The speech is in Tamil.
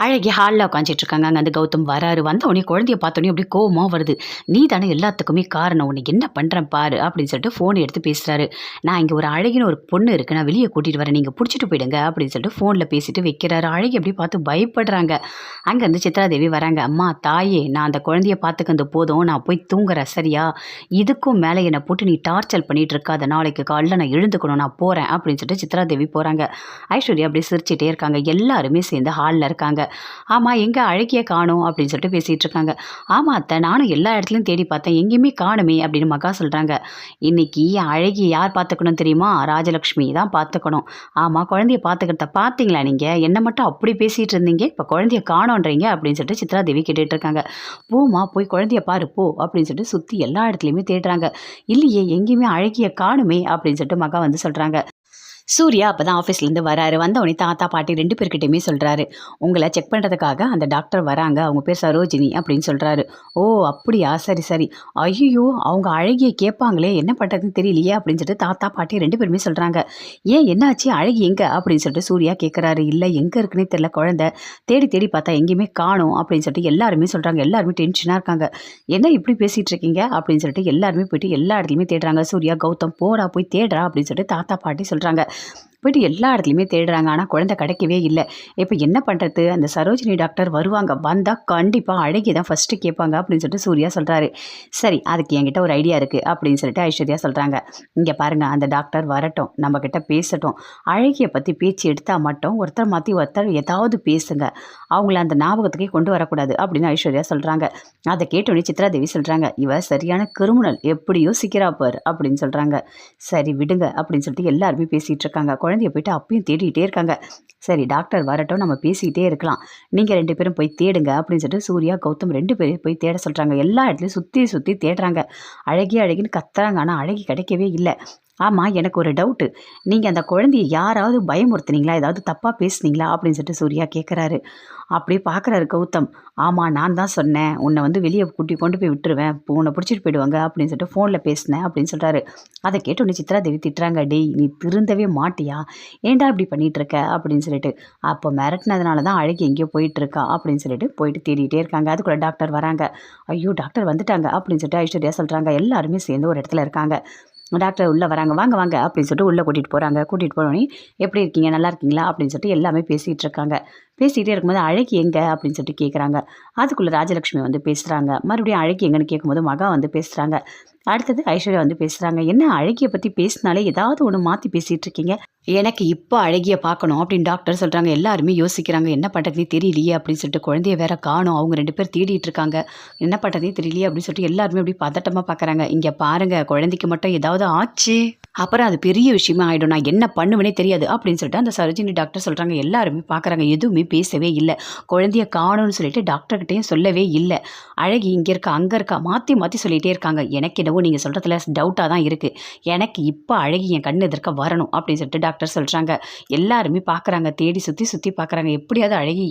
அழகி ஹாலில் உட்காந்துட்டு இருக்காங்க. அங்கே அந்த கௌதம் வராரு. வந்தவொடனே குழந்தைய பார்த்தோன்னே அப்படியே கோவமாக வருது. நீ தானே எல்லாத்துக்குமே காரணம், உனக்கு என்ன பண்ணுறேன் பாரு அப்படின்னு சொல்லிட்டு ஃபோன் எடுத்து பேசுகிறாரு. நான் இங்கே ஒரு அழகின்னு ஒரு பொண்ணு இருக்குது, நான் வெளியே கூட்டிகிட்டு வரேன், நீங்கள் பிடிச்சிட்டு போயிடுங்க அப்படின்னு சொல்லிட்டு ஃபோனில் பேசிட்டு வைக்கிறாரு. அழகி அப்படி பார்த்து பயப்படுறாங்க. அங்கேருந்து சித்ராதேவி வராங்க. அம்மா தாயே, நான் அந்த குழந்தைய பார்த்துக்கிறது போதும், நான் போய் தூங்குறேன் சரியா? இதுக்கும் மேலே என்னை போட்டு நீ டார்ச்சர் பண்ணிட்டு இருக்காத, நாளைக்கு காலைல நான் எழுந்துக்கணும், நான் போகிறேன் அப்படின்னு சொல்லிட்டு சித்ராதேவி போகிறாங்க. ஐஸ்வர்யா அப்படியே சிரிச்சிட்டே இருக்காங்க. எல்லாருமே சேர்ந்து ஹாலில் இருக்காங்க. ஆமாம், எங்கே அழகிய காணோம் அப்படின்னு சொல்லிட்டு பேசிகிட்டு இருக்காங்க. ஆமாம் அத்தை, நானும் எல்லா இடத்துலையும் தேடி பார்த்தேன், எங்கேயுமே காணுமே அப்படின்னு மகா சொல்கிறாங்க. இன்னைக்கு அழகிய யார் பார்த்துக்கணும் தெரியுமா? ராஜலக்ஷ்மி தான் பார்த்துக்கணும். ஆமாம், குழந்தைய பார்த்துக்கிறத பார்த்தீங்களா நீங்கள்? என்ன மட்டும் அப்படி பேசிகிட்டு இருந்தீங்க, இப்போ குழந்தைய காணோன்றீங்க அப்படின்னு சொல்லிட்டு சித்ராதேவி கேட்டுட்டு இருக்காங்க. போமா, போய் குழந்தைய பாரு போ அப்படின்னு சொல்லிட்டு சுற்றி எல்லா இடத்துலையுமே தேடுறாங்க. இல்லையே, எங்கேயுமே அழகிய காணுமே அப்படின்னு சொல்லிட்டு மகா வந்து சொல்கிறாங்க. சூர்யா அப்போ தான் ஆஃபீஸ்லேருந்து வராரு. வந்தவொடனே தாத்தா பாட்டி 2 பேர்கிட்டையுமே சொல்கிறாரு, உங்களை செக் பண்ணுறதுக்காக அந்த டாக்டர் வராங்க, அவங்க பேர் சரோஜினி அப்படின்னு சொல்கிறாரு. ஓ அப்படியா, சரி சரி. ஐயோ, அவங்க அழகிய கேட்பாங்களே, என்ன பண்ணுறதுன்னு தெரியலையே அப்படின்னு சொல்லிட்டு தாத்தா பாட்டி 2 பேருமே சொல்கிறாங்க. ஏன் என்னாச்சு, அழகி எங்கே அப்படின்னு சொல்லிட்டு சூர்யா கேட்குறாரு. இல்லை, எங்கே இருக்குன்னே தெரியல, குழந்தை தேடி தேடி பார்த்தா எங்கேயுமே காணும் அப்படின்னு சொல்லிட்டு எல்லாருமே சொல்கிறாங்க. எல்லாருமே டென்ஷனாக இருக்காங்க. என்ன இப்படி பேசிகிட்டு இருக்கீங்க அப்படின்னு சொல்லிட்டு எல்லாருமே போயிட்டு எல்லா இடத்துலையுமே தேடுறாங்க. சூர்யா, கௌதம் போடா போய் தேடுறா அப்படின்னு சொல்லிட்டு தாத்தா பாட்டி சொல்கிறாங்க. போய்ட்டு எல்லா இடத்துலையுமே தேடுறாங்க. ஆனால் குழந்தை கிடைக்கவே இல்லை. இப்போ என்ன பண்ணுறது? அந்த சரோஜினி டாக்டர் வருவாங்க, வந்தால் கண்டிப்பாக அழகி தான் ஃபஸ்ட்டு கேட்பாங்க அப்படின்னு சொல்லிட்டு சூர்யா சொல்கிறாரு. சரி, அதுக்கு என்கிட்ட ஒரு ஐடியா இருக்குது அப்படின்னு சொல்லிட்டு ஐஸ்வர்யா சொல்கிறாங்க. இங்கே பாருங்கள், அந்த டாக்டர் வரட்டும், நம்மக்கிட்ட பேசட்டும். அழகியை பற்றி பேச்சு எடுத்தால் மட்டும் ஒருத்தர் மாற்றி ஒருத்தர் ஏதாவது பேசுங்க, அவங்கள அந்த ஞாபகத்துக்கே கொண்டு வரக்கூடாது அப்படின்னு ஐஸ்வர்யா சொல்கிறாங்க. அதை கேட்டோன்னே சித்ராதேவி சொல்கிறாங்க, இவ சரியான கிரிமினல், எப்படி யோசிக்கிறா பார் அப்படின்னு சொல்கிறாங்க. சரி விடுங்க அப்படின்னு சொல்லிட்டு எல்லாருமே பேசிகிட்டு இருக்காங்க. குழந்தைய போயிட்டு அப்பயும் தேடிக்கிட்டே இருக்காங்க. சரி, டாக்டர் வரட்டும், நம்ம பேசிக்கிட்டே இருக்கலாம், நீங்கள் 2 பேரும் போய் தேடுங்க அப்படின்னு சொல்லிட்டு சூர்யா கௌதம் 2 பேரும் போய் தேட சொல்கிறாங்க. எல்லா இடத்துலையும் சுற்றி சுற்றி தேடுறாங்க. அழகி அழகின்னு கத்துறாங்க, ஆனால் அழகி கிடைக்கவே இல்லை. ஆமாம், எனக்கு ஒரு டவுட்டு, நீங்கள் அந்த குழந்தைய யாராவது பயமுறுத்துனீங்களா, ஏதாவது தப்பாக பேசுனீங்களா அப்படின்னு சொல்லிட்டு சூர்யா கேட்குறாரு. அப்படியே பார்க்குறாரு கௌதம். ஆமாம், நான் தான் சொன்னேன், உன்னை வந்து வெளியே கொண்டு போய் விட்டுருவேன், உன்னை பிடிச்சிட்டு போயிடுவாங்க அப்படின்னு சொல்லிட்டு ஃபோனில் பேசினேன் அப்படின்னு சொல்கிறாரு. அதை கேட்டோன்னே சித்ராதேவி திட்டுறாங்க. டேய், நீ திருந்தவே மாட்டியா, ஏன்டா இப்படி பண்ணிகிட்ருக்க அப்படின்னு சொல்லிட்டு. அப்போ மிரட்டினதுனால தான் அழகி எங்கேயோ போயிட்டுருக்கா அப்படின்னு சொல்லிட்டு போயிட்டு தேடிகிட்டே இருக்காங்க. அதுக்குள்ளே டாக்டர் வராங்க. ஐயோ, டாக்டர் வந்துட்டாங்க அப்படின்னு சொல்லிட்டு ஐஸ்வர்யா சொல்கிறாங்க. எல்லாருமே சேர்ந்து ஒரு இடத்துல இருக்காங்க. டாக்டர் உள்ளே வராங்க. வாங்க வாங்க அப்படின்னு சொல்லிட்டு உள்ளே கூட்டிகிட்டு போகிறாங்க. கூட்டிகிட்டு போனோடனே எப்படி இருக்கீங்க, நல்லா இருக்கீங்களா அப்படின்னு சொல்லிட்டு எல்லாமே பேசிகிட்டு இருக்காங்க. பேசிகிட்டே இருக்கும்போது அழகி எங்கே அப்படின்னு சொல்லிட்டு கேட்குறாங்க. அதுக்குள்ளே ராஜலக்ஷ்மி வந்து பேசுகிறாங்க. மறுபடியும் அழகி எங்கன்னு கேட்கும்போது மகா வந்து பேசுகிறாங்க. அடுத்தது ஐஸ்வர்யா வந்து பேசுகிறாங்க. என்ன அழகியை பற்றி பேசினாலே ஏதாவது ஒன்று மாற்றி பேசிகிட்டு இருக்கீங்க, எனக்கு இப்போ அழகிய பார்க்கணும் அப்படின்னு டாக்டர் சொல்கிறாங்க. எல்லாருமே யோசிக்கிறாங்க, என்ன பண்ணுறதுனே தெரியலையே அப்படின்னு சொல்லிட்டு. குழந்தைய வேற காணும், அவங்க 2 பேர் தேடிட்டு இருக்காங்க, என்ன பண்ணுறதே தெரியலையே அப்படின்னு சொல்லிட்டு எல்லாருமே அப்படி பதட்டமாக பார்க்குறாங்க. இங்கே பாருங்கள், குழந்தைக்கு மட்டும் ஏதாவது ஆச்சு அப்புறம் அது பெரிய விஷயமா ஆகிடும், நான் என்ன பண்ணுவேனே தெரியாது அப்படின்னு சொல்லிட்டு அந்த சரோஜினி டாக்டர் சொல்கிறாங்க. எல்லாருமே பார்க்குறாங்க, எதுவுமே பேசவே இல்லை. குழந்தைய காணும்னு சொல்லிட்டு டாக்டர்கிட்டையும் சொல்லவே இல்லை. அழகி இங்கே இருக்கா அங்கே இருக்கா மாற்றி மாற்றி சொல்லிகிட்டே இருக்காங்க. எனக்கு என்னவோ நீங்கள் சொல்கிறதுல டவுட்டாக தான் இருக்குது, எனக்கு இப்போ அழகி என் கண்ணு எதிர்க்க வரணும் அப்படின்னு சொல்லிட்டு டாக்டர் சொல்கிறாங்க. எல்லாருமே பார்க்குறாங்க, தேடி சுற்றி சுற்றி பார்க்குறாங்க, எப்படியாவது அழகி